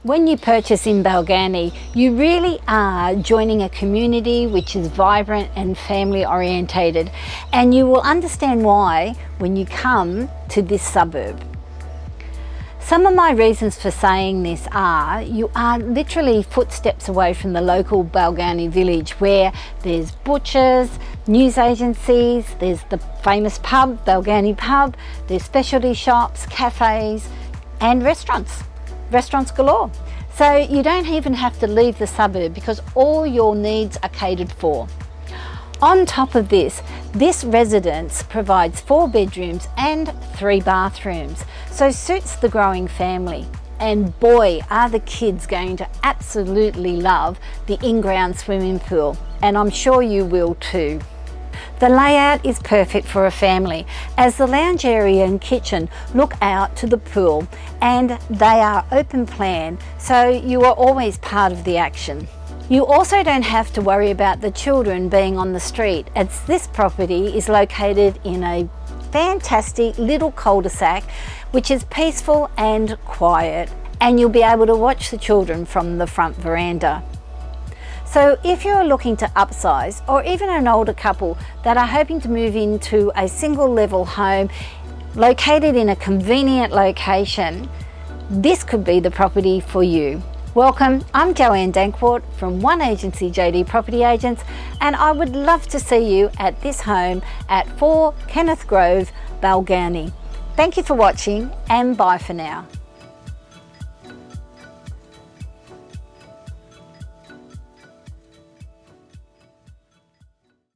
When you purchase in Balgownie, you really are joining a community which is vibrant and family orientated, and you will understand why when you come to this suburb. Some of my reasons for saying this are, you are literally footsteps away from the local Balgownie Village, where there's butchers, news agencies, there's the famous pub, Balgownie Pub, there's specialty shops, cafes and restaurants galore. So you don't even have to leave the suburb because all your needs are catered for. On top of this residence provides 4 bedrooms and 3 bathrooms, so suits the growing family. And boy, are the kids going to absolutely love the in-ground swimming pool, and I'm sure you will too. The layout is perfect for a family, as the lounge area and kitchen look out to the pool, and they are open plan, so you are always part of the action. You also don't have to worry about the children being on the street, as this property is located in a fantastic little cul-de-sac which is peaceful and quiet, and you'll be able to watch the children from the front veranda. So if you're looking to upsize, or even an older couple that are hoping to move into a single level home located in a convenient location, this could be the property for you. Welcome, I'm Joanne Danckwardt from One Agency JD Property Agents, and I would love to see you at this home at 4 Kenneth Grove, Balgownie. Thank you for watching, and bye for now.